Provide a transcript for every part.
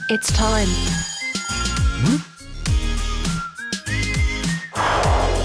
It's time.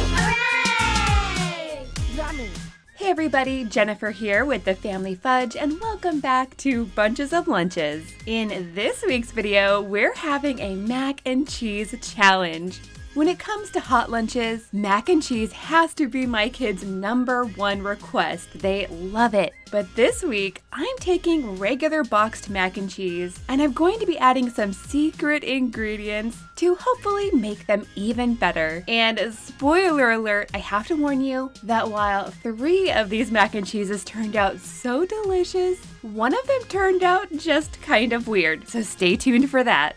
Hooray! Yummy. Hey everybody, Jennifer here with the Family Fudge, and welcome back to Bunches of Lunches. In this week's video, we're having a mac and cheese challenge. When it comes to hot lunches, mac and cheese has to be my kids' #1 request. They love it. But this week, I'm taking regular boxed mac and cheese, and I'm going to be adding some secret ingredients to hopefully make them even better. And spoiler alert, I have to warn you that while 3 of these mac and cheeses turned out so delicious, one of them turned out just kind of weird. So stay tuned for that.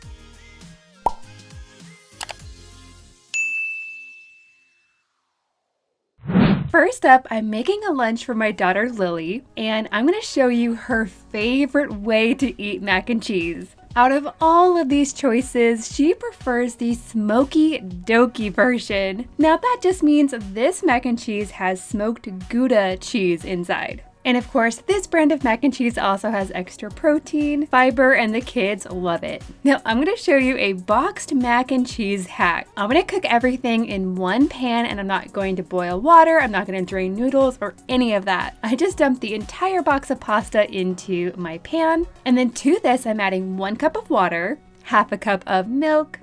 First up, I'm making a lunch for my daughter Lily, and I'm going to show you her favorite way to eat mac and cheese. Out of all of these choices, she prefers the smoky doky version. Now that just means this mac and cheese has smoked Gouda cheese inside. And of course, this brand of mac and cheese also has extra protein, fiber, and the kids love it. Now, I'm gonna show you a boxed mac and cheese hack. I'm gonna cook everything in one pan, and I'm not going to boil water, I'm not gonna drain noodles or any of that. I just dumped the entire box of pasta into my pan. And then to this, I'm adding 1 cup of water, half a cup of milk,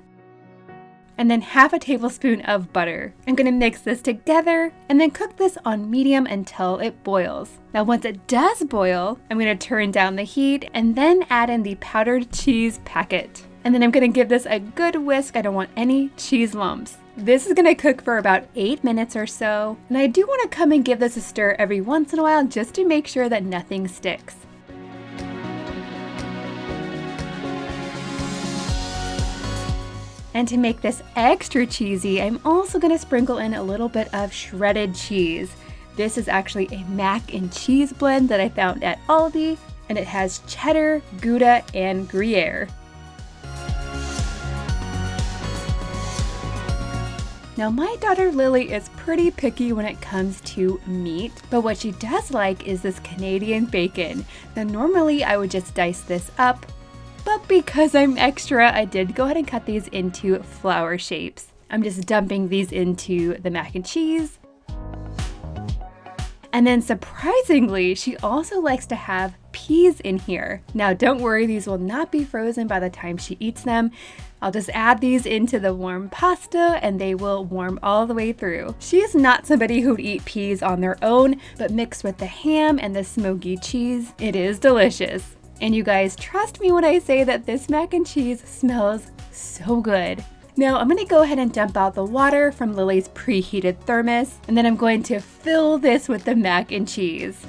and then half a tablespoon of butter. I'm gonna mix this together and then cook this on medium until it boils. Now once it does boil, I'm gonna turn down the heat and then add in the powdered cheese packet. And then I'm gonna give this a good whisk. I don't want any cheese lumps. This is gonna cook for about 8 minutes or so. And I do wanna come and give this a stir every once in a while just to make sure that nothing sticks. And to make this extra cheesy, I'm also going to sprinkle in a little bit of shredded cheese. This is actually a mac and cheese blend that I found at Aldi, and it has cheddar, Gouda, and Gruyere. Now my daughter Lily is pretty picky when it comes to meat, but what she does like is this Canadian bacon. Now normally I would just dice this up, but because I'm extra, I did go ahead and cut these into flower shapes. I'm just dumping these into the mac and cheese. And then surprisingly, she also likes to have peas in here. Now don't worry, these will not be frozen by the time she eats them. I'll just add these into the warm pasta and they will warm all the way through. She is not somebody who'd eat peas on their own, but mixed with the ham and the smoky cheese, it is delicious. And you guys, trust me when I say that this mac and cheese smells so good. Now I'm gonna go ahead and dump out the water from Lily's preheated thermos, and then I'm going to fill this with the mac and cheese.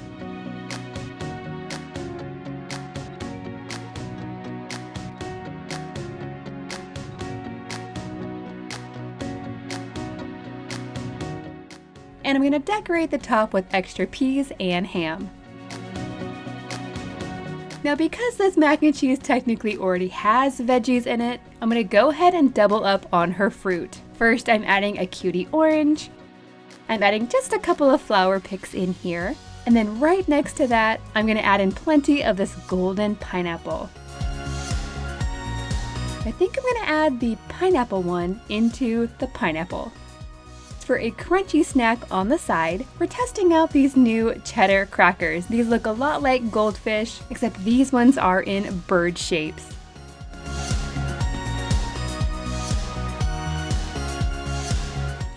And I'm gonna decorate the top with extra peas and ham. Now because this mac and cheese technically already has veggies in it, I'm gonna go ahead and double up on her fruit. First, I'm adding a cutie orange. I'm adding just a couple of flower picks in here. And then right next to that, I'm gonna add in plenty of this golden pineapple. I think I'm gonna add the pineapple one into the pineapple. For a crunchy snack on the side, we're testing out these new cheddar crackers. These look a lot like goldfish, except these ones are in bird shapes.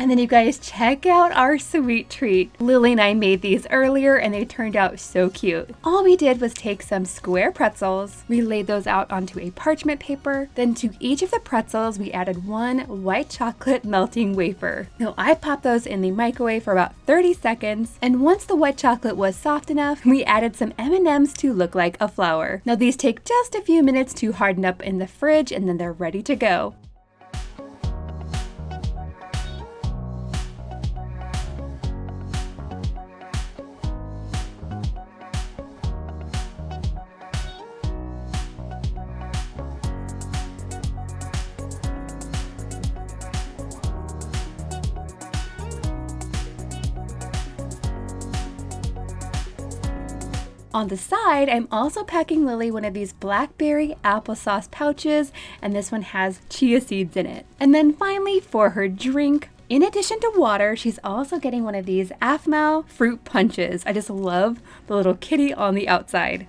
And then you guys, check out our sweet treat. Lily and I made these earlier and they turned out so cute. All we did was take some square pretzels, we laid those out onto a parchment paper, then to each of the pretzels we added 1 white chocolate melting wafer. Now I popped those in the microwave for about 30 seconds, and once the white chocolate was soft enough, we added some M&Ms to look like a flower. Now these take just a few minutes to harden up in the fridge and then they're ready to go. On the side, I'm also packing Lily one of these blackberry applesauce pouches, and this one has chia seeds in it. And then finally, for her drink, in addition to water, she's also getting one of these Afmao fruit punches. I just love the little kitty on the outside.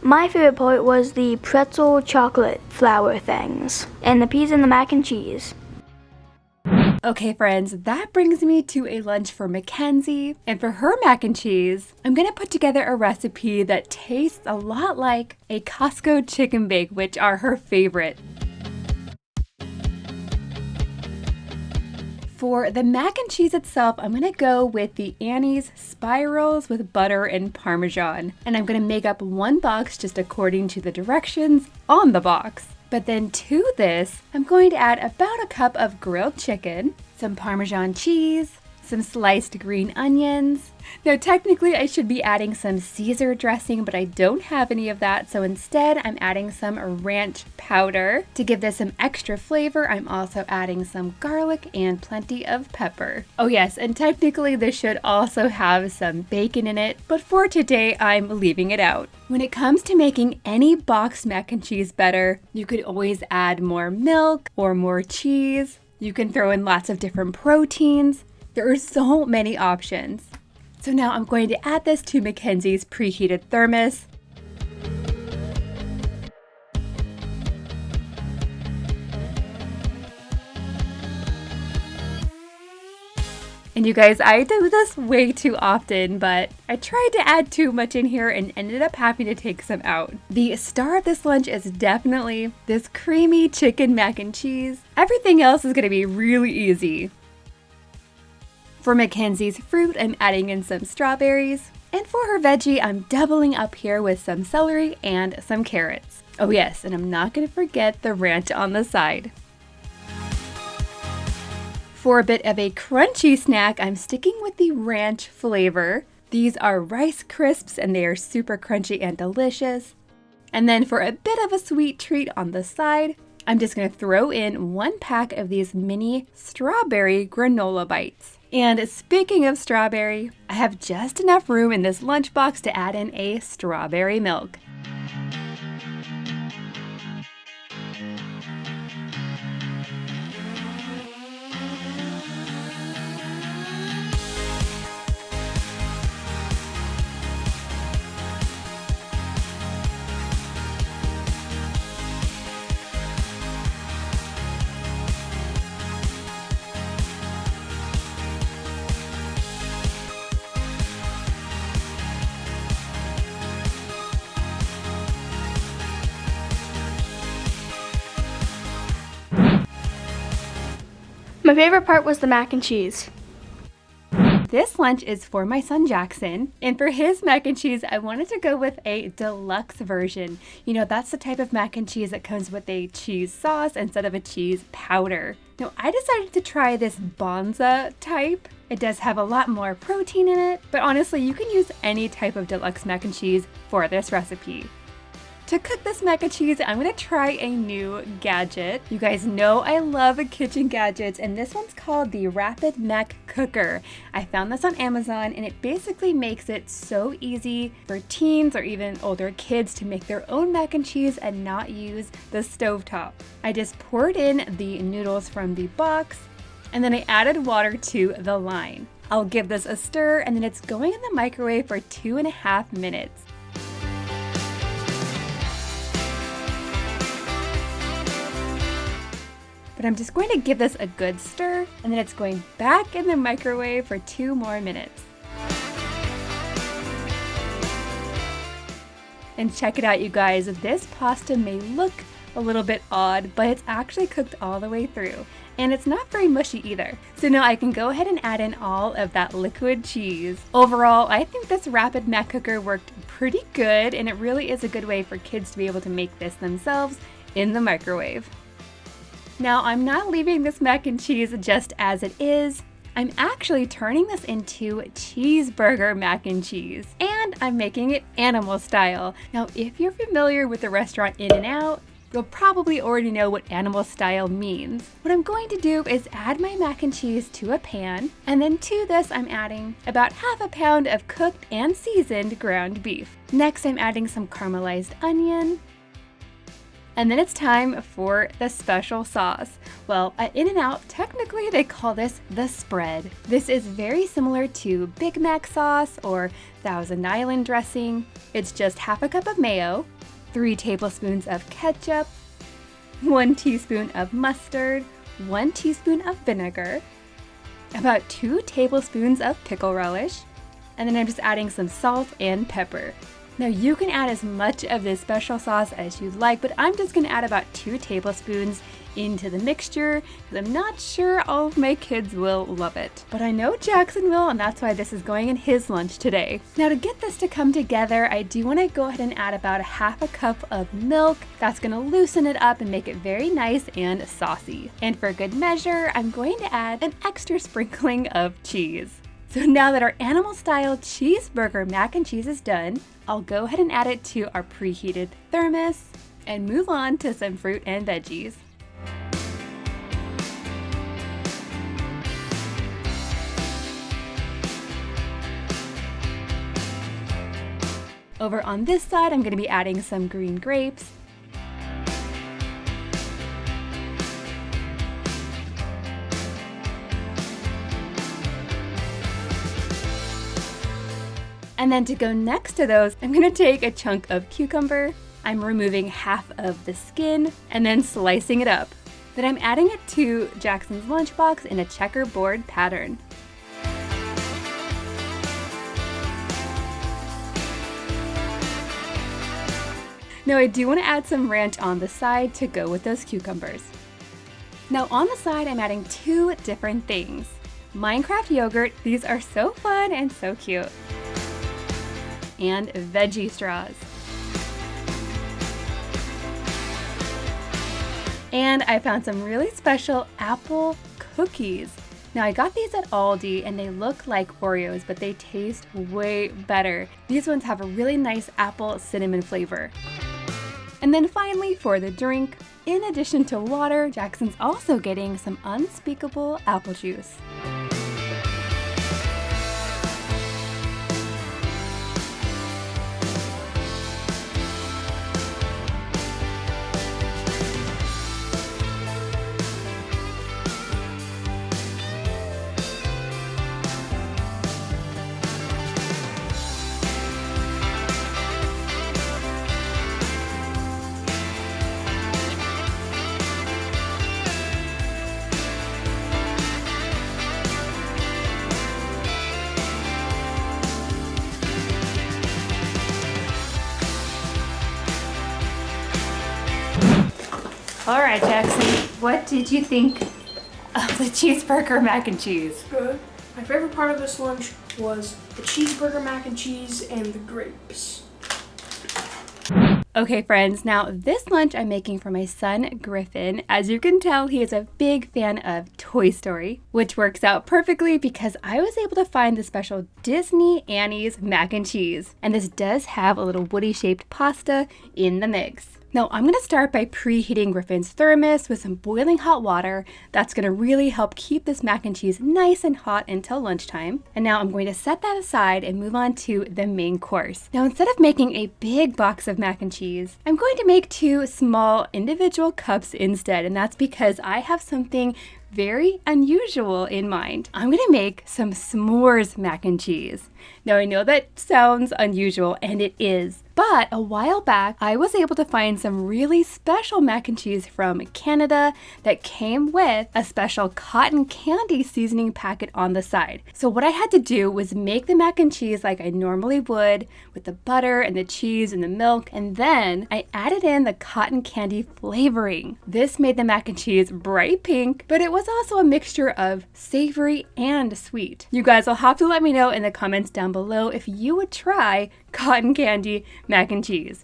My favorite part was the pretzel chocolate flour things, and the peas and the mac and cheese. Okay friends, that brings me to a lunch for Mackenzie, and for her mac and cheese, I'm gonna put together a recipe that tastes a lot like a Costco chicken bake, which are her favorite. For the mac and cheese itself, I'm gonna go with the Annie's spirals with butter and Parmesan. And I'm gonna make up one box just according to the directions on the box. But then to this, I'm going to add about a cup of grilled chicken, some Parmesan cheese, some sliced green onions. Now technically I should be adding some Caesar dressing, but I don't have any of that, so instead I'm adding some ranch powder. To give this some extra flavor, I'm also adding some garlic and plenty of pepper. Oh yes, and technically this should also have some bacon in it, but for today I'm leaving it out. When it comes to making any boxed mac and cheese better, you could always add more milk or more cheese. You can throw in lots of different proteins. There are so many options. So now I'm going to add this to Mackenzie's preheated thermos. And you guys, I do this way too often, but I tried to add too much in here and ended up having to take some out. The star of this lunch is definitely this creamy chicken mac and cheese. Everything else is going to be really easy. For Mackenzie's fruit, I'm adding in some strawberries. And for her veggie, I'm doubling up here with some celery and some carrots. Oh yes, and I'm not going to forget the ranch on the side. For a bit of a crunchy snack, I'm sticking with the ranch flavor. These are Rice Crisps and they are super crunchy and delicious. And then for a bit of a sweet treat on the side, I'm just going to throw in 1 pack of these mini strawberry granola bites. And speaking of strawberry, I have just enough room in this lunchbox to add in a strawberry milk. My favorite part was the mac and cheese. This lunch is for my son Jackson, and for his mac and cheese, I wanted to go with a deluxe version. You know, that's the type of mac and cheese that comes with a cheese sauce instead of a cheese powder. Now, I decided to try this Bonza type. It does have a lot more protein in it, but honestly, you can use any type of deluxe mac and cheese for this recipe. To cook this mac and cheese, I'm gonna try a new gadget. You guys know I love kitchen gadgets, and this one's called the Rapid Mac Cooker. I found this on Amazon, and it basically makes it so easy for teens or even older kids to make their own mac and cheese and not use the stovetop. I just poured in the noodles from the box, and then I added water to the line. I'll give this a stir, and then it's going in the microwave for 2.5 minutes. But I'm just going to give this a good stir, and then it's going back in the microwave for 2 more minutes. And check it out, you guys. This pasta may look a little bit odd, but it's actually cooked all the way through. And it's not very mushy either. So now I can go ahead and add in all of that liquid cheese. Overall, I think this rapid mac cooker worked pretty good, and it really is a good way for kids to be able to make this themselves in the microwave. Now, I'm not leaving this mac and cheese just as it is. I'm actually turning this into cheeseburger mac and cheese, and I'm making it animal style. Now, if you're familiar with the restaurant In-N-Out, you'll probably already know what animal style means. What I'm going to do is add my mac and cheese to a pan, and then to this I'm adding about ½ a pound of cooked and seasoned ground beef. Next, I'm adding some caramelized onion, and then it's time for the special sauce. Well, at In-N-Out, technically they call this the spread. This is very similar to Big Mac sauce or Thousand Island dressing. It's just ½ a cup of mayo, 3 tablespoons of ketchup, 1 teaspoon of mustard, 1 teaspoon of vinegar, about 2 tablespoons of pickle relish, and then I'm just adding some salt and pepper. Now you can add as much of this special sauce as you'd like, but I'm just gonna add about 2 tablespoons into the mixture because I'm not sure all of my kids will love it. But I know Jackson will, and that's why this is going in his lunch today. Now to get this to come together, I do wanna go ahead and add about ½ a cup of milk. That's gonna loosen it up and make it very nice and saucy. And for good measure, I'm going to add an extra sprinkling of cheese. So now that our animal style cheeseburger mac and cheese is done, I'll go ahead and add it to our preheated thermos and move on to some fruit and veggies. Over on this side, I'm going to be adding some green grapes. And then to go next to those, I'm gonna take a chunk of cucumber. I'm removing half of the skin and then slicing it up. Then I'm adding it to Jackson's lunchbox in a checkerboard pattern. Now I do wanna add some ranch on the side to go with those cucumbers. Now on the side, I'm adding 2 different things. Minecraft yogurt, these are so fun and so cute. And veggie straws. And I found some really special apple cookies. Now I got these at Aldi and they look like Oreos, but they taste way better. These ones have a really nice apple cinnamon flavor. And then finally for the drink, in addition to water, Jackson's also getting some unspeakable apple juice. All right, Jackson, what did you think of the cheeseburger mac and cheese? Good. My favorite part of this lunch was the cheeseburger mac and cheese and the grapes. Okay, friends, now this lunch I'm making for my son, Griffin. As you can tell, he is a big fan of Toy Story, which works out perfectly because I was able to find the special Disney Annie's mac and cheese. And this does have a little woody-shaped pasta in the mix. Now, I'm going to start by preheating Griffin's thermos with some boiling hot water. That's going to really help keep this mac and cheese nice and hot until lunchtime. And now I'm going to set that aside and move on to the main course. Now, instead of making a big box of mac and cheese, I'm going to make 2 small individual cups instead. And that's because I have something very unusual in mind. I'm gonna make some s'mores mac and cheese. Now I know that sounds unusual, and it is. But a while back, I was able to find some really special mac and cheese from Canada that came with a special cotton candy seasoning packet on the side. So what I had to do was make the mac and cheese like I normally would, with the butter and the cheese and the milk, and then I added in the cotton candy flavoring. This made the mac and cheese bright pink, but it was also a mixture of savory and sweet. You guys will have to let me know in the comments down below if you would try cotton candy mac and cheese.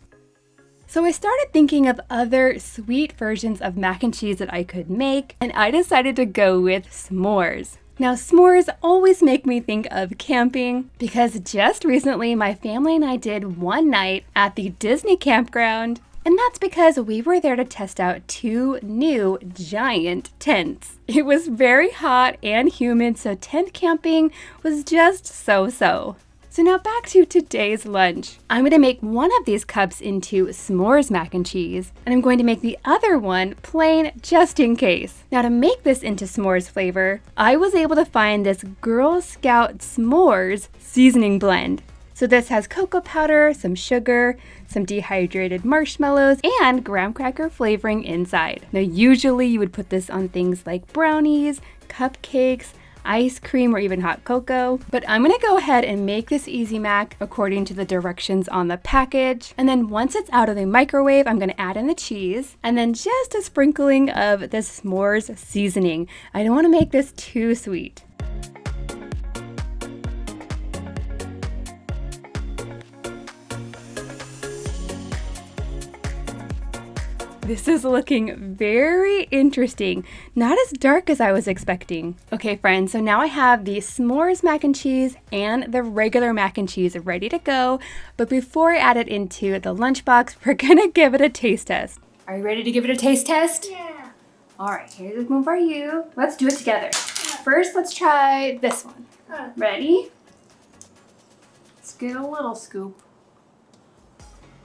So I started thinking of other sweet versions of mac and cheese that I could make, and I decided to go with s'mores. Now, s'mores always make me think of camping because just recently my family and I did one night at the Disney campground, and that's because we were there to test out 2 new giant tents. It was very hot and humid, so tent camping was just so-so. So now back to today's lunch. I'm going to make one of these cups into s'mores mac and cheese, and I'm going to make the other one plain just in case. Now to make this into s'mores flavor, I was able to find this Girl Scout s'mores seasoning blend. So this has cocoa powder, some sugar, some dehydrated marshmallows, and graham cracker flavoring inside. Now usually you would put this on things like brownies, cupcakes, ice cream, or even hot cocoa. But I'm gonna go ahead and make this Easy Mac according to the directions on the package. And then once it's out of the microwave, I'm gonna add in the cheese and then just a sprinkling of the s'mores seasoning. I don't wanna make this too sweet. This is looking very interesting. Not as dark as I was expecting. Okay, friends, so now I have the s'mores mac and cheese and the regular mac and cheese ready to go. But before I add it into the lunchbox, we're gonna give it a taste test. Are you ready to give it a taste test? Yeah. All right, here's one for you. Let's do it together. First, let's try this one. Ready? Let's get a little scoop.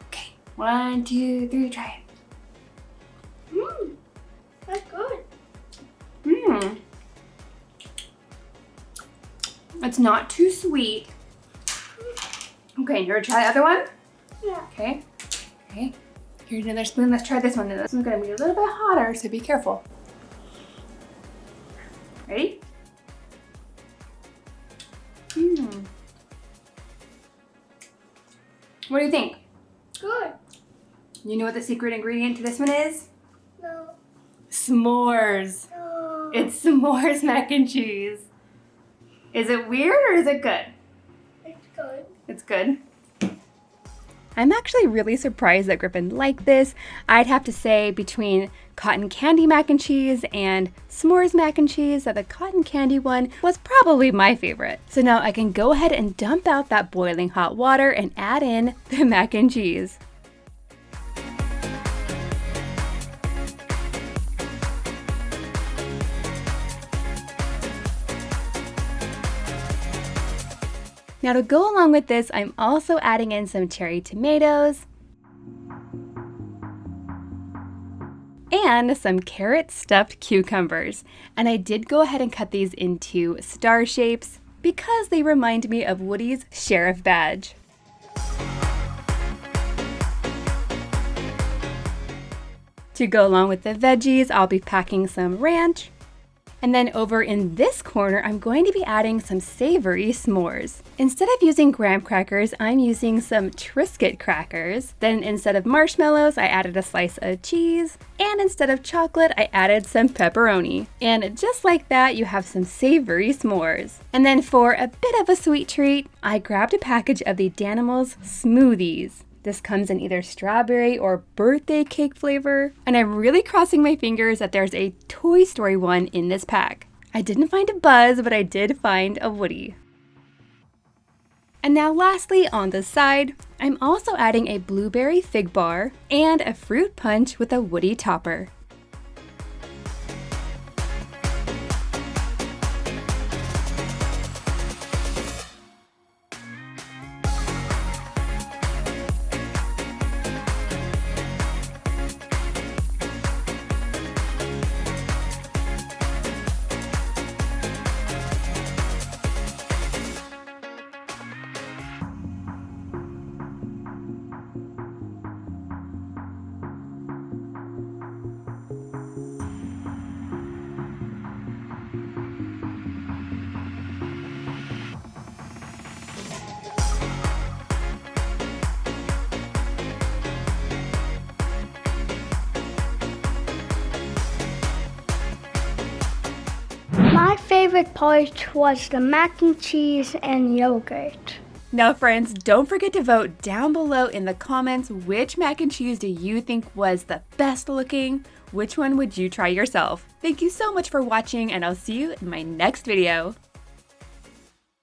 Okay, 1, 2, 3, try it. That's good. It's not too sweet. Okay, you ready to try the other one? Yeah. Okay. Okay. Here's another spoon. Let's try this one. Now, this one's gonna be a little bit hotter, so be careful. Ready? What do you think? Good. You know what the secret ingredient to this one is? No. S'mores. No. It's s'mores mac and cheese. Is it weird or is it good? It's good. It's good. I'm actually really surprised that Griffin liked this. I'd have to say between cotton candy mac and cheese and s'mores mac and cheese that the cotton candy one was probably my favorite. So now I can go ahead and dump out that boiling hot water and add in the mac and cheese. Now to go along with this, I'm also adding in some cherry tomatoes and some carrot stuffed cucumbers. And I did go ahead and cut these into star shapes because they remind me of Woody's sheriff badge. To go along with the veggies, I'll be packing some ranch. And then over in this corner, I'm going to be adding some savory s'mores. Instead of using graham crackers, I'm using some Triscuit crackers. Then instead of marshmallows, I added a slice of cheese. And instead of chocolate, I added some pepperoni. And just like that, you have some savory s'mores. And then for a bit of a sweet treat, I grabbed a package of the Danimals smoothies. This comes in either strawberry or birthday cake flavor, and I'm really crossing my fingers that there's a Toy Story one in this pack. I didn't find a Buzz, but I did find a Woody. And now lastly, on the side, I'm also adding a blueberry fig bar and a fruit punch with a Woody topper. favorite part was the mac and cheese and yogurt. Now friends, don't forget to vote down below in the comments which mac and cheese do you think was the best looking? Which one would you try yourself? Thank you so much for watching and I'll see you in my next video.